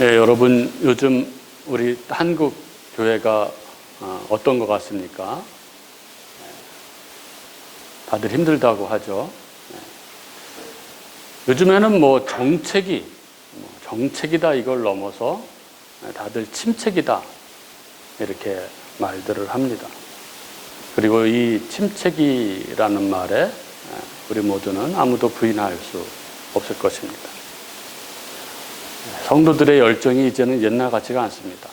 네, 여러분 요즘 우리 한국 교회가 어떤 것 같습니까? 다들 힘들다고 하죠. 요즘에는 뭐 정책이다 이걸 넘어서 다들 침책이다 이렇게 말들을 합니다. 그리고 이 침책이라는 말에 우리 모두는 아무도 부인할 수 없을 것입니다. 성도들의 열정이 이제는 옛날 같지가 않습니다.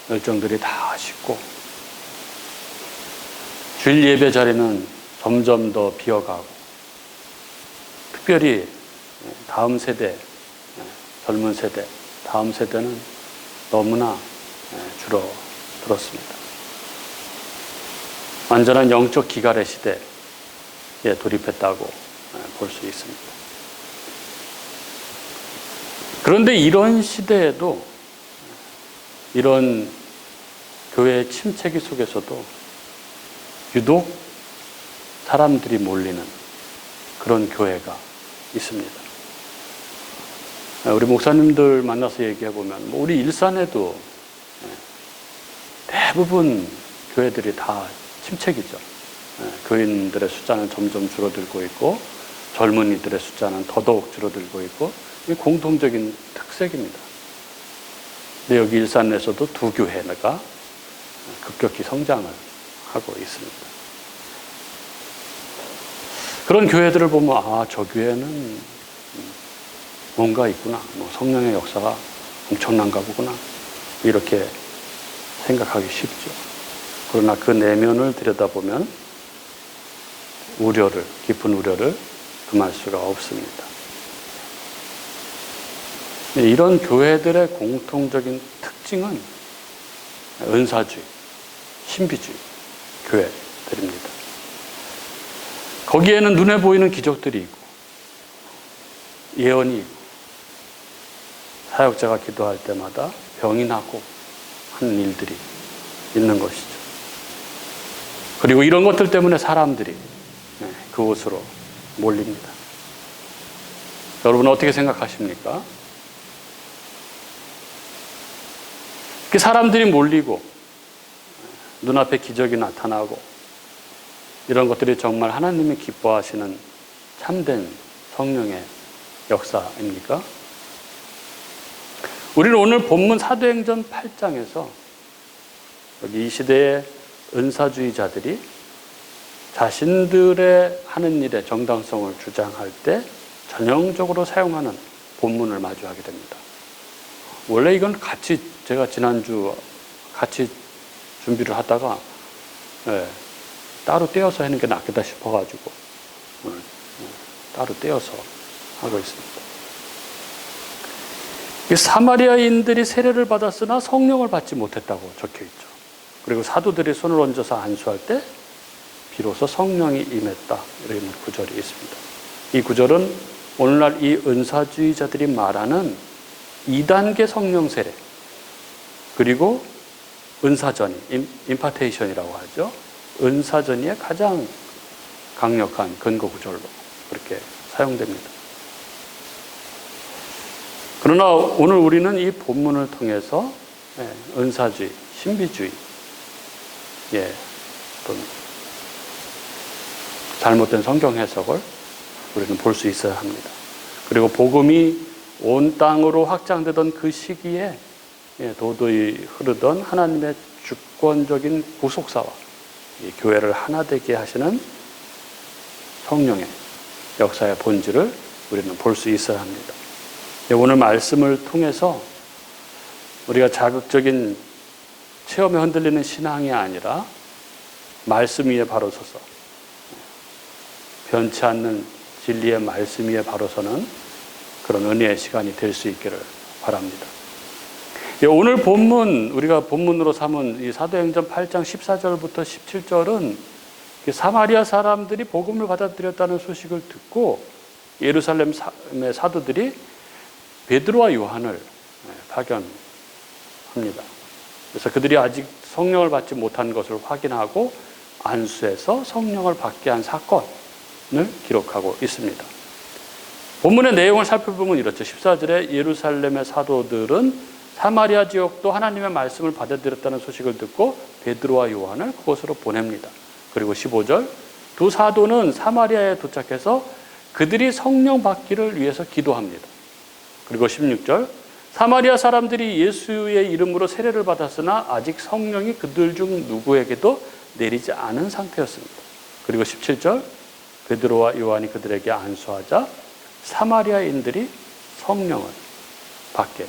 열정들이 다 식고 주일 예배 자리는 점점 더 비어가고, 특별히 다음 세대, 젊은 세대, 다음 세대는 너무나 줄어들었습니다. 완전한 영적 기갈의 시대에 돌입했다고 볼 수 있습니다. 그런데 이런 시대에도, 이런 교회의 침체기 속에서도 유독 사람들이 몰리는 그런 교회가 있습니다. 우리 목사님들 만나서 얘기해보면 우리 일산에도 대부분 교회들이 다 침체기죠. 교인들의 숫자는 점점 줄어들고 있고 젊은이들의 숫자는 더더욱 줄어들고 있고, 이게 공통적인 특색입니다. 근데 여기 일산에서도 두 교회가 급격히 성장을 하고 있습니다. 그런 교회들을 보면 저 교회는 뭔가 있구나, 성령의 역사가 엄청난가 보구나, 이렇게 생각하기 쉽죠. 그러나 그 내면을 들여다보면 깊은 우려를 금할 수가 없습니다. 이런 교회들의 공통적인 특징은 은사주의, 신비주의 교회들입니다. 거기에는 눈에 보이는 기적들이 있고 예언이 있고 사역자가 기도할 때마다 병이 나고 하는 일들이 있는 것이죠. 그리고 이런 것들 때문에 사람들이 그곳으로 몰립니다. 여러분은 어떻게 생각하십니까? 사람들이 몰리고 눈앞에 기적이 나타나고 이런 것들이 정말 하나님이 기뻐하시는 참된 성령의 역사입니까? 우리는 오늘 본문 사도행전 8장에서 여기 이 시대의 은사주의자들이 자신들의 하는 일의 정당성을 주장할 때 전형적으로 사용하는 본문을 마주하게 됩니다. 원래 이건 제가 지난주 같이 준비를 하다가 따로 떼어서 하는 게 낫겠다 싶어가지고 오늘 따로 떼어서 하고 있습니다. 사마리아인들이 세례를 받았으나 성령을 받지 못했다고 적혀있죠. 그리고 사도들이 손을 얹어서 안수할 때 비로소 성령이 임했다, 이런 구절이 있습니다. 이 구절은 오늘날 이 은사주의자들이 말하는 2단계 성령 세례, 그리고 은사전이, 임파테이션이라고 하죠. 은사전이의 가장 강력한 근거 구절로 그렇게 사용됩니다. 그러나 오늘 우리는 이 본문을 통해서 은사주의, 신비주의, 또는 잘못된 성경 해석을 우리는 볼 수 있어야 합니다. 그리고 복음이 온 땅으로 확장되던 그 시기에 도도히 흐르던 하나님의 주권적인 구속사와 교회를 하나 되게 하시는 성령의 역사의 본질을 우리는 볼 수 있어야 합니다. 오늘 말씀을 통해서 우리가 자극적인 체험에 흔들리는 신앙이 아니라 말씀 위에 바로 서서 변치 않는 진리의 말씀 위에 바로 서는 그런 은혜의 시간이 될 수 있기를 바랍니다. 오늘 본문, 우리가 본문으로 삼은 이 사도행전 8장 14절부터 17절은 사마리아 사람들이 복음을 받아들였다는 소식을 듣고 예루살렘의 사도들이 베드로와 요한을 파견합니다. 그래서 그들이 아직 성령을 받지 못한 것을 확인하고 안수해서 성령을 받게 한 사건을 기록하고 있습니다. 본문의 내용을 살펴보면 이렇죠. 14절에 예루살렘의 사도들은 사마리아 지역도 하나님의 말씀을 받아들였다는 소식을 듣고 베드로와 요한을 그곳으로 보냅니다. 그리고 15절, 두 사도는 사마리아에 도착해서 그들이 성령 받기를 위해서 기도합니다. 그리고 16절, 사마리아 사람들이 예수의 이름으로 세례를 받았으나 아직 성령이 그들 중 누구에게도 내리지 않은 상태였습니다. 그리고 17절, 베드로와 요한이 그들에게 안수하자 사마리아인들이 성령을 받게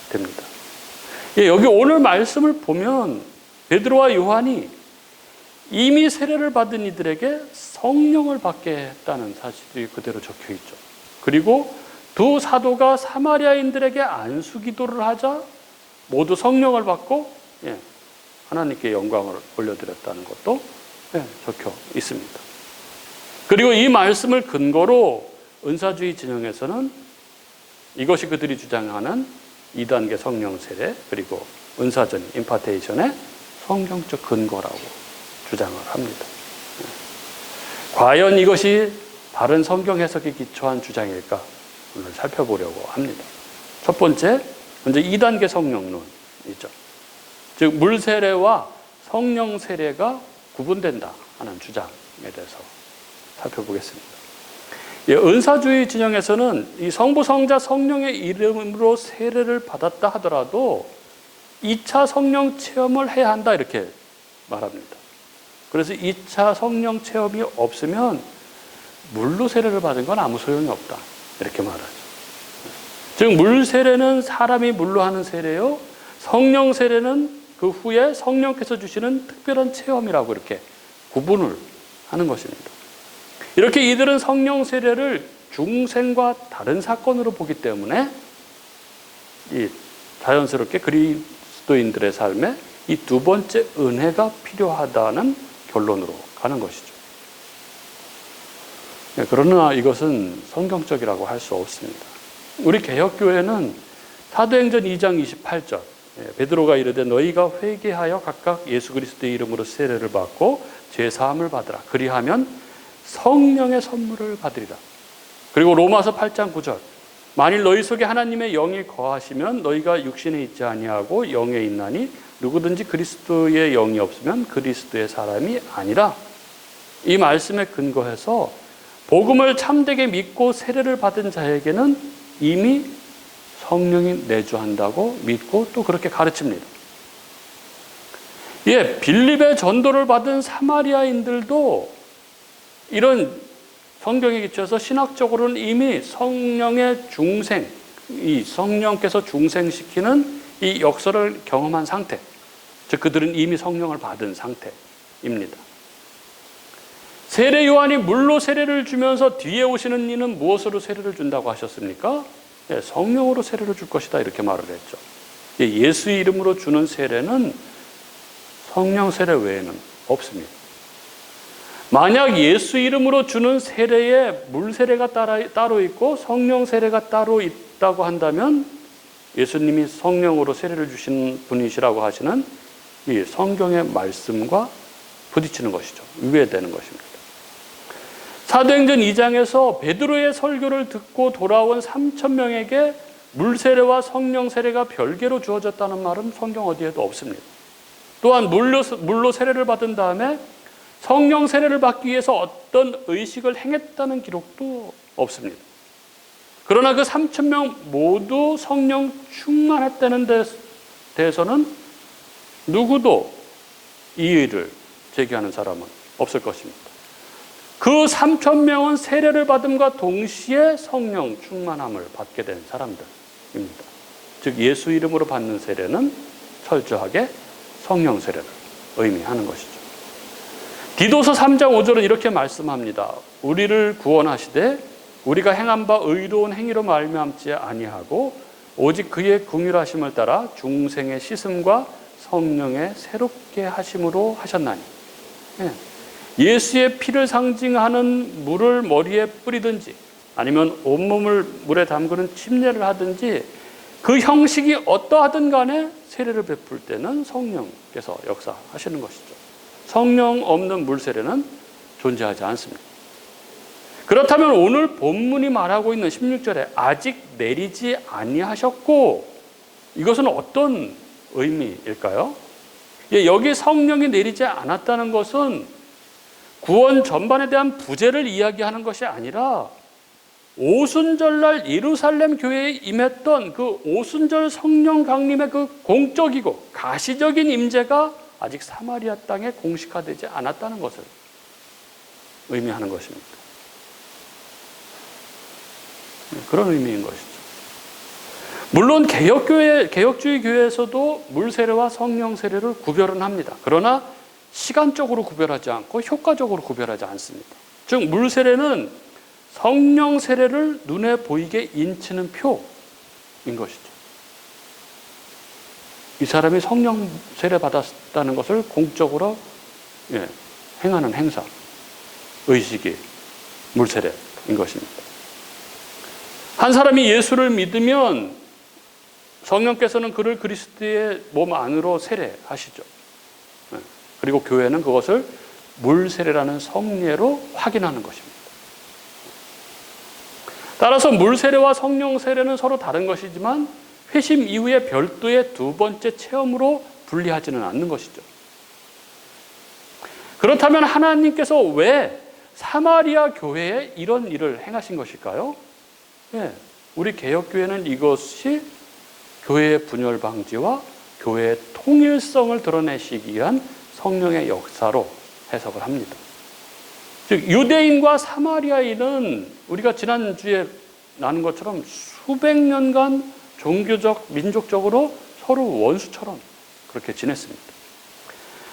됩니다. 여기 오늘 말씀을 보면 베드로와 요한이 이미 세례를 받은 이들에게 성령을 받게 했다는 사실이 그대로 적혀 있죠. 그리고 두 사도가 사마리아인들에게 안수 기도를 하자 모두 성령을 받고 하나님께 영광을 올려드렸다는 것도 적혀 있습니다. 그리고 이 말씀을 근거로 은사주의 진영에서는 이것이 그들이 주장하는 2단계 성령 세례 그리고 은사전 임파테이션의 성경적 근거라고 주장을 합니다. 과연 이것이 바른 성경 해석에 기초한 주장일까 오늘 살펴보려고 합니다. 첫 번째, 먼저 2단계 성령론이죠. 즉 물세례와 성령 세례가 구분된다 하는 주장에 대해서 살펴보겠습니다. 은사주의 진영에서는 이 성부, 성자, 성령의 이름으로 세례를 받았다 하더라도 2차 성령 체험을 해야 한다 이렇게 말합니다. 그래서 2차 성령 체험이 없으면 물로 세례를 받은 건 아무 소용이 없다 이렇게 말하죠. 즉 물 세례는 사람이 물로 하는 세례요, 성령 세례는 그 후에 성령께서 주시는 특별한 체험이라고 이렇게 구분을 하는 것입니다. 이렇게 이들은 성령 세례를 중생과 다른 사건으로 보기 때문에 이 자연스럽게 그리스도인들의 삶에 이 두 번째 은혜가 필요하다는 결론으로 가는 것이죠. 그러나 이것은 성경적이라고 할 수 없습니다. 우리 개혁교회는 사도행전 2장 28절 베드로가 이르되 너희가 회개하여 각각 예수 그리스도의 이름으로 세례를 받고 죄사함을 받으라. 그리하면 성령의 선물을 받으리라. 그리고 로마서 8장 9절 만일 너희 속에 하나님의 영이 거하시면 너희가 육신에 있지 아니하고 영에 있나니 누구든지 그리스도의 영이 없으면 그리스도의 사람이 아니라. 이 말씀에 근거해서 복음을 참되게 믿고 세례를 받은 자에게는 이미 성령이 내주한다고 믿고 또 그렇게 가르칩니다. 빌립의 전도를 받은 사마리아인들도 이런 성경에 기초해서 신학적으로는 이미 성령의 중생, 이 성령께서 중생시키는 이 역사를 경험한 상태, 즉 그들은 이미 성령을 받은 상태입니다. 세례 요한이 물로 세례를 주면서 뒤에 오시는 이는 무엇으로 세례를 준다고 하셨습니까? 성령으로 세례를 줄 것이다 이렇게 말을 했죠. 예수의 이름으로 주는 세례는 성령 세례 외에는 없습니다. 만약 예수 이름으로 주는 세례에 물 세례가 따로 있고 성령 세례가 따로 있다고 한다면 예수님이 성령으로 세례를 주신 분이시라고 하시는 이 성경의 말씀과 부딪히는 것이죠. 위배되는 것입니다. 사도행전 2장에서 베드로의 설교를 듣고 돌아온 3,000명에게 물 세례와 성령 세례가 별개로 주어졌다는 말은 성경 어디에도 없습니다. 또한 물로 세례를 받은 다음에 성령 세례를 받기 위해서 어떤 의식을 행했다는 기록도 없습니다. 그러나 그 3,000명 모두 성령 충만했다는 데 대해서는 누구도 이의를 제기하는 사람은 없을 것입니다. 그 3,000명은 세례를 받음과 동시에 성령 충만함을 받게 된 사람들입니다. 즉 예수 이름으로 받는 세례는 철저하게 성령 세례를 의미하는 것이죠. 디도서 3장 5절은 이렇게 말씀합니다. 우리를 구원하시되 우리가 행한 바 의로운 행위로 말미암지 아니하고 오직 그의 긍휼하심을 따라 중생의 씻음과 성령의 새롭게 하심으로 하셨나니. 예수의 피를 상징하는 물을 머리에 뿌리든지 아니면 온몸을 물에 담그는 침례를 하든지 그 형식이 어떠하든 간에 세례를 베풀 때는 성령께서 역사하시는 것이죠. 성령 없는 물 세례는 존재하지 않습니다. 그렇다면 오늘 본문이 말하고 있는 16절에 아직 내리지 아니하셨고, 이것은 어떤 의미일까요? 여기 성령이 내리지 않았다는 것은 구원 전반에 대한 부재를 이야기하는 것이 아니라 오순절날 예루살렘 교회에 임했던 그 오순절 성령 강림의 그 공적이고 가시적인 임재가 아직 사마리아 땅에 공식화되지 않았다는 것을 의미하는 것입니다. 그런 의미인 것이죠. 물론 개혁주의 교회에서도 물 세례와 성령 세례를 구별은 합니다. 그러나 시간적으로 구별하지 않고 효과적으로 구별하지 않습니다. 즉 물 세례는 성령 세례를 눈에 보이게 인치는 표인 것이죠. 이 사람이 성령 세례 받았다는 것을 공적으로 행하는 행사, 의식이 물 세례인 것입니다. 한 사람이 예수를 믿으면 성령께서는 그를 그리스도의 몸 안으로 세례하시죠. 그리고 교회는 그것을 물 세례라는 성례로 확인하는 것입니다. 따라서 물 세례와 성령 세례는 서로 다른 것이지만 회심 이후에 별도의 두 번째 체험으로 분리하지는 않는 것이죠. 그렇다면 하나님께서 왜 사마리아 교회에 이런 일을 행하신 것일까요? 우리 개혁교회는 이것이 교회의 분열 방지와 교회의 통일성을 드러내시기 위한 성령의 역사로 해석을 합니다. 즉 유대인과 사마리아인은 우리가 지난주에 나눈 것처럼 수백 년간 종교적, 민족적으로 서로 원수처럼 그렇게 지냈습니다.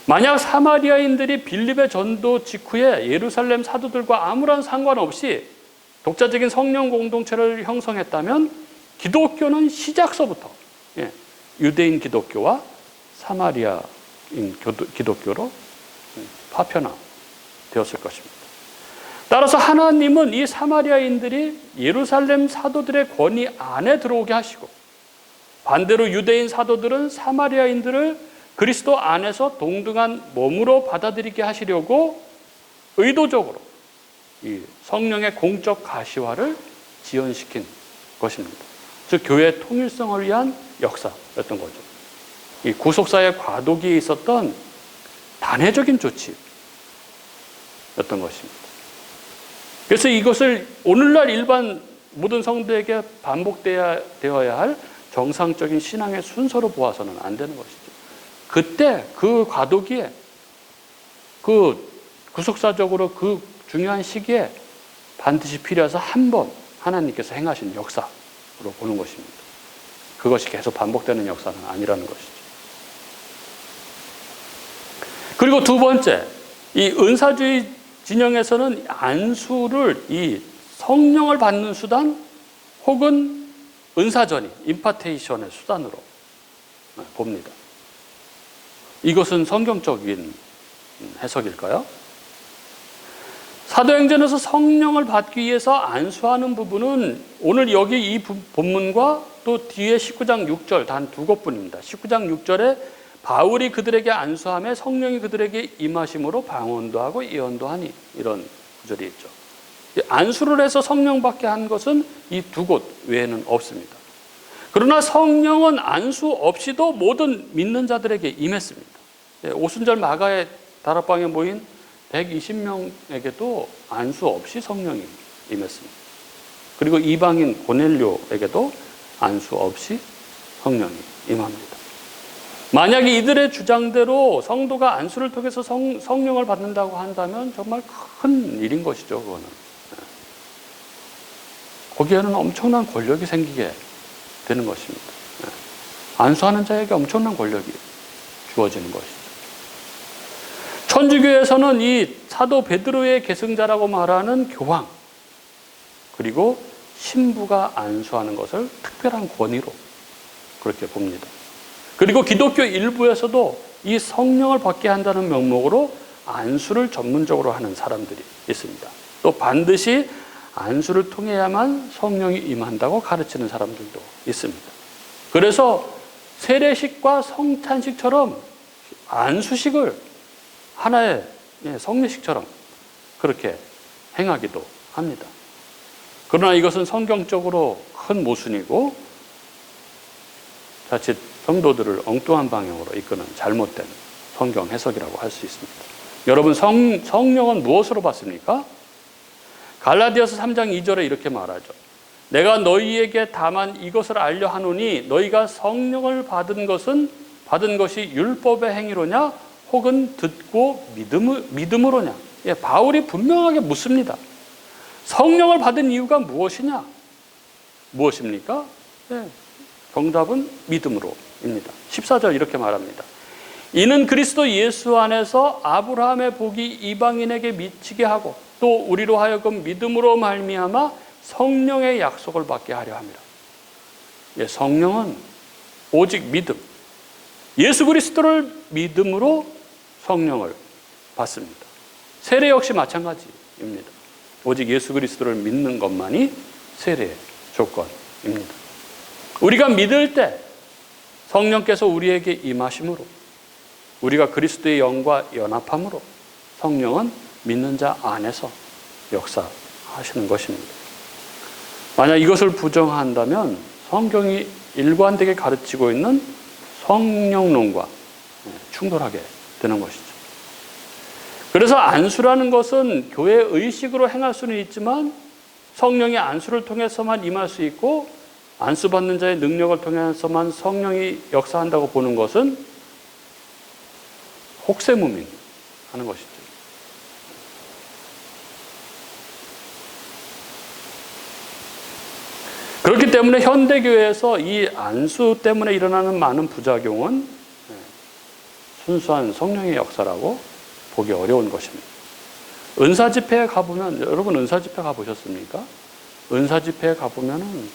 만약 사마리아인들이 빌립의 전도 직후에 예루살렘 사도들과 아무런 상관없이 독자적인 성령 공동체를 형성했다면 기독교는 시작서부터 유대인 기독교와 사마리아인 기독교로 파편화되었을 것입니다. 따라서 하나님은 이 사마리아인들이 예루살렘 사도들의 권위 안에 들어오게 하시고 반대로 유대인 사도들은 사마리아인들을 그리스도 안에서 동등한 몸으로 받아들이게 하시려고 의도적으로 이 성령의 공적 가시화를 지연시킨 것입니다. 즉 교회의 통일성을 위한 역사였던 거죠. 이 구속사의 과도기에 있었던 단회적인 조치였던 것입니다. 그래서 이것을 오늘날 일반 모든 성도에게 반복되어야 할 정상적인 신앙의 순서로 보아서는 안 되는 것이죠. 그때 그 과도기에 그 구속사적으로 그 중요한 시기에 반드시 필요해서 한 번 하나님께서 행하신 역사로 보는 것입니다. 그것이 계속 반복되는 역사는 아니라는 것이죠. 그리고 두 번째, 이 은사주의 진영에서는 안수를 이 성령을 받는 수단 혹은 은사전이 임파테이션의 수단으로 봅니다. 이것은 성경적인 해석일까요? 사도행전에서 성령을 받기 위해서 안수하는 부분은 오늘 여기 이 본문과 또 뒤에 19장 6절 단 두 곳뿐입니다. 19장 6절에 바울이 그들에게 안수하며 성령이 그들에게 임하심으로 방언도 하고 예언도 하니 이런 구절이 있죠. 안수를 해서 성령 받게 한 것은 이 두 곳 외에는 없습니다. 그러나 성령은 안수 없이도 모든 믿는 자들에게 임했습니다. 오순절 마가의 다락방에 모인 120명에게도 안수 없이 성령이 임했습니다. 그리고 이방인 고넬료에게도 안수 없이 성령이 임합니다. 만약에 이들의 주장대로 성도가 안수를 통해서 성령을 받는다고 한다면 정말 큰 일인 것이죠. 그거는. 거기에는 엄청난 권력이 생기게 되는 것입니다. 안수하는 자에게 엄청난 권력이 주어지는 것이죠. 천주교에서는 이 사도 베드로의 계승자라고 말하는 교황 그리고 신부가 안수하는 것을 특별한 권위로 그렇게 봅니다. 그리고 기독교 일부에서도 이 성령을 받게 한다는 명목으로 안수를 전문적으로 하는 사람들이 있습니다. 또 반드시 안수를 통해야만 성령이 임한다고 가르치는 사람들도 있습니다. 그래서 세례식과 성찬식처럼 안수식을 하나의 성례식처럼 그렇게 행하기도 합니다. 그러나 이것은 성경적으로 큰 모순이고 자칫 성도들을 엉뚱한 방향으로 이끄는 잘못된 성경 해석이라고 할 수 있습니다. 여러분, 성령은 무엇으로 받습니까? 갈라디아서 3장 2절에 이렇게 말하죠. 내가 너희에게 다만 이것을 알려 하노니 너희가 성령을 받은 것이 율법의 행위로냐 혹은 듣고 믿음으로냐. 예, 바울이 분명하게 묻습니다. 성령을 받은 이유가 무엇이냐? 무엇입니까? 예, 정답은 믿음으로입니다. 14절 이렇게 말합니다. 이는 그리스도 예수 안에서 아브라함의 복이 이방인에게 미치게 하고 또 우리로 하여금 믿음으로 말미암아 성령의 약속을 받게 하려 함이라. 예, 성령은 오직 믿음, 예수 그리스도를 믿음으로 성령을 받습니다. 세례 역시 마찬가지입니다. 오직 예수 그리스도를 믿는 것만이 세례의 조건입니다. 우리가 믿을 때 성령께서 우리에게 임하심으로 우리가 그리스도의 영과 연합함으로 성령은 믿는 자 안에서 역사하시는 것입니다. 만약 이것을 부정한다면 성경이 일관되게 가르치고 있는 성령론과 충돌하게 되는 것이죠. 그래서 안수라는 것은 교회 의식으로 행할 수는 있지만 성령이 안수를 통해서만 임할 수 있고 안수받는 자의 능력을 통해서만 성령이 역사한다고 보는 것은 혹세무민하는 것이죠. 그렇기 때문에 현대교회에서 이 안수 때문에 일어나는 많은 부작용은 순수한 성령의 역사라고 보기 어려운 것입니다. 은사 집회에 가보면, 여러분 은사 집회 가보셨습니까? 은사 집회에 가보면은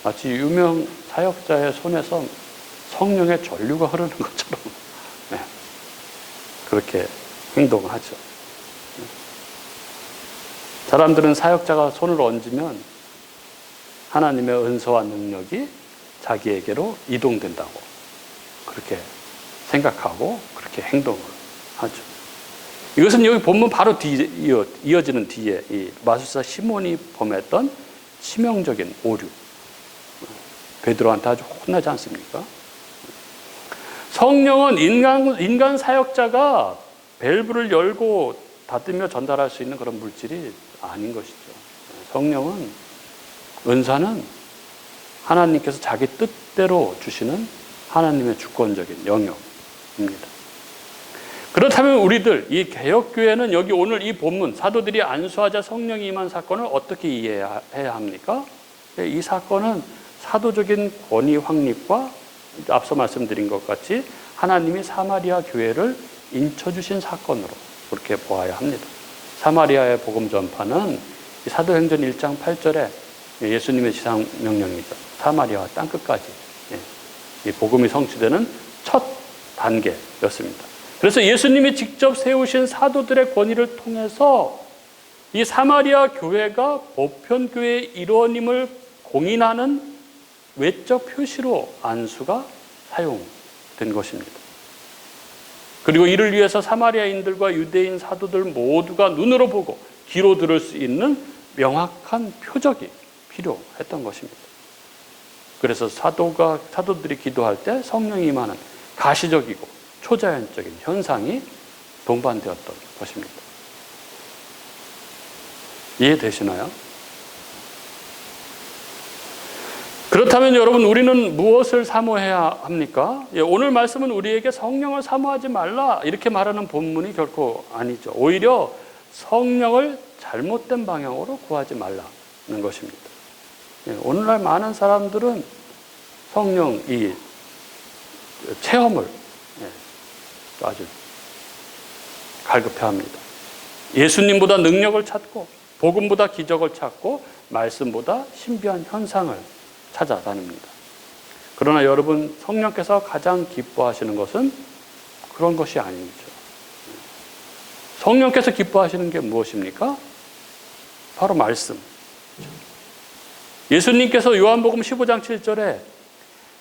마치 유명 사역자의 손에서 성령의 전류가 흐르는 것처럼 그렇게 행동을 하죠. 사람들은 사역자가 손을 얹으면 하나님의 은사와 능력이 자기에게로 이동된다고 그렇게 생각하고 그렇게 행동을 하죠. 이것은 여기 본문 바로 이어지는 뒤에 이 마술사 시몬이 범했던 치명적인 오류, 베드로한테 아주 혼나지 않습니까? 성령은 인간 사역자가 밸브를 열고 닫으며 전달할 수 있는 그런 물질이 아닌 것이죠. 성령은, 은사는 하나님께서 자기 뜻대로 주시는 하나님의 주권적인 영역입니다. 그렇다면 우리들, 이 개혁교회는 여기 오늘 이 본문, 사도들이 안수하자 성령이 임한 사건을 어떻게 이해해야 합니까? 이 사건은 사도적인 권위 확립과 앞서 말씀드린 것 같이 하나님이 사마리아 교회를 인쳐주신 사건으로 그렇게 보아야 합니다. 사마리아의 복음 전파는 사도행전 1장 8절에 예수님의 지상 명령이죠. 사마리아와 땅끝까지 이 복음이 성취되는 첫 단계였습니다. 그래서 예수님이 직접 세우신 사도들의 권위를 통해서 이 사마리아 교회가 보편교회의 일원임을 공인하는 외적 표시로 안수가 사용된 것입니다. 그리고 이를 위해서 사마리아인들과 유대인 사도들 모두가 눈으로 보고 귀로 들을 수 있는 명확한 표적이 필요했던 것입니다. 그래서 사도들이 기도할 때 성령이 임하는 가시적이고 초자연적인 현상이 동반되었던 것입니다. 이해되시나요? 그렇다면 여러분, 우리는 무엇을 사모해야 합니까? 오늘 말씀은 우리에게 성령을 사모하지 말라 이렇게 말하는 본문이 결코 아니죠. 오히려 성령을 잘못된 방향으로 구하지 말라는 것입니다. 오늘날 많은 사람들은 성령 이 체험을 아주 갈급해합니다. 예수님보다 능력을 찾고 복음보다 기적을 찾고 말씀보다 신비한 현상을 찾아다닙니다. 그러나 여러분, 성령께서 가장 기뻐하시는 것은 그런 것이 아니죠. 성령께서 기뻐하시는 게 무엇입니까? 바로 말씀. 예수님께서 요한복음 15장 7절에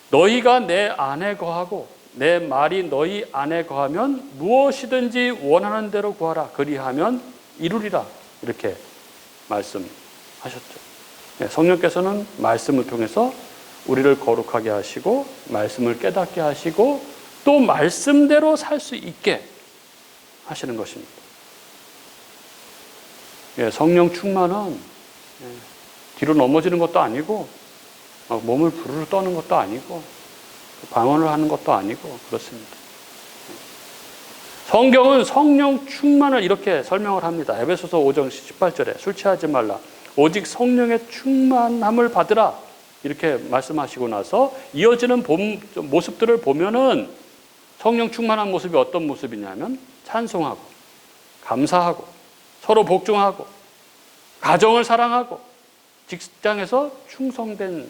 너희가 내 안에 거하고 내 말이 너희 안에 거하면 무엇이든지 원하는 대로 구하라 그리하면 이루리라 이렇게 말씀하셨죠. 성령께서는 말씀을 통해서 우리를 거룩하게 하시고 말씀을 깨닫게 하시고 또 말씀대로 살 수 있게 하시는 것입니다. 성령 충만은 뒤로 넘어지는 것도 아니고 몸을 부르르 떠는 것도 아니고 방언을 하는 것도 아니고 그렇습니다. 성경은 성령 충만을 이렇게 설명을 합니다. 에베소서 5장 18절에 술 취하지 말라. 오직 성령의 충만함을 받으라. 이렇게 말씀하시고 나서 이어지는 모습들을 보면은 성령 충만한 모습이 어떤 모습이냐면 찬송하고 감사하고 서로 복종하고 가정을 사랑하고 직장에서 충성된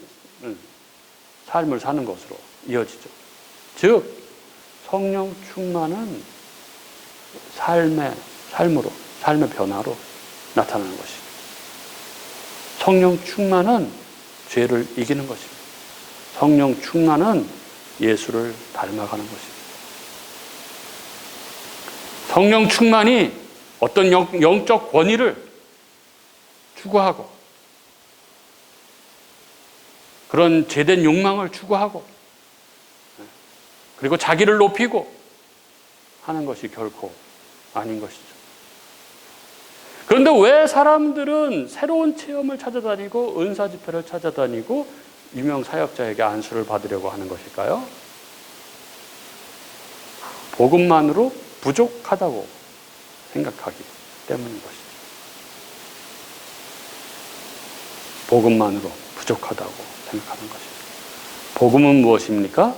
삶을 사는 것으로 이어지죠. 즉 성령 충만은 삶의 변화로 나타나는 것입니다. 성령 충만은 죄를 이기는 것입니다. 성령 충만은 예수를 닮아가는 것입니다. 성령 충만이 어떤 영적 권위를 추구하고 그런 제된 욕망을 추구하고 그리고 자기를 높이고 하는 것이 결코 아닌 것이죠. 그런데 왜 사람들은 새로운 체험을 찾아다니고 은사 집회를 찾아다니고 유명 사역자에게 안수를 받으려고 하는 것일까요? 복음만으로 부족하다고 생각하기 때문인 것이죠. 복음만으로 부족하다고 생각하는 것입니다. 복음은 무엇입니까?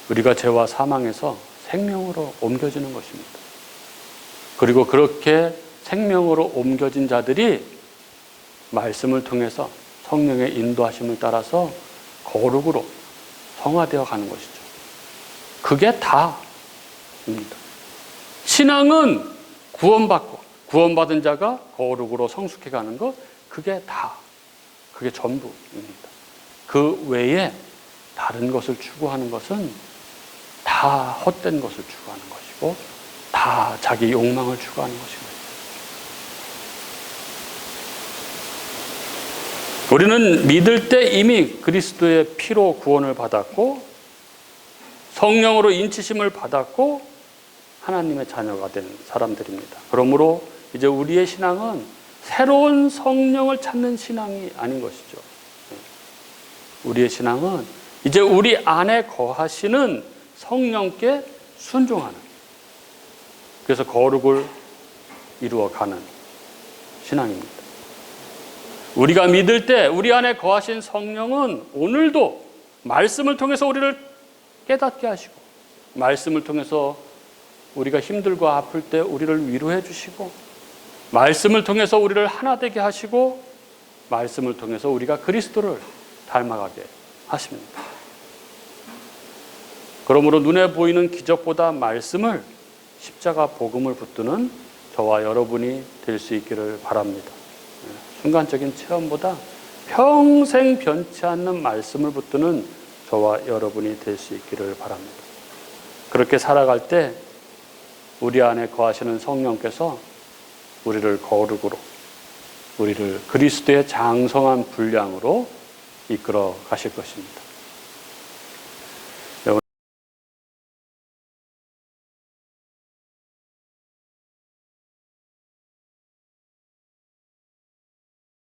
우리가 죄와 사망에서 생명으로 옮겨지는 것입니다. 그리고 그렇게 생명으로 옮겨진 자들이 말씀을 통해서 성령의 인도하심을 따라서 거룩으로 성화되어 가는 것이죠. 그게 다입니다. 신앙은 구원받고 구원받은 자가 거룩으로 성숙해 가는 것, 그게 전부입니다. 그 외에 다른 것을 추구하는 것은 다 헛된 것을 추구하는 것이고 다 자기 욕망을 추구하는 것입니다. 우리는 믿을 때 이미 그리스도의 피로 구원을 받았고 성령으로 인치심을 받았고 하나님의 자녀가 된 사람들입니다. 그러므로 이제 우리의 신앙은 새로운 성령을 찾는 신앙이 아닌 것이죠. 우리의 신앙은 이제 우리 안에 거하시는 성령께 순종하는, 그래서 거룩을 이루어가는 신앙입니다. 우리가 믿을 때 우리 안에 거하신 성령은 오늘도 말씀을 통해서 우리를 깨닫게 하시고 말씀을 통해서 우리가 힘들고 아플 때 우리를 위로해 주시고 말씀을 통해서 우리를 하나 되게 하시고 말씀을 통해서 우리가 그리스도를 닮아가게 하십니다. 그러므로 눈에 보이는 기적보다 말씀을 십자가 복음을 붙드는 저와 여러분이 될 수 있기를 바랍니다. 순간적인 체험보다 평생 변치 않는 말씀을 붙드는 저와 여러분이 될 수 있기를 바랍니다. 그렇게 살아갈 때 우리 안에 거하시는 성령께서 우리를 거룩으로, 우리를 그리스도의 장성한 분량으로 이끌어 가실 것입니다.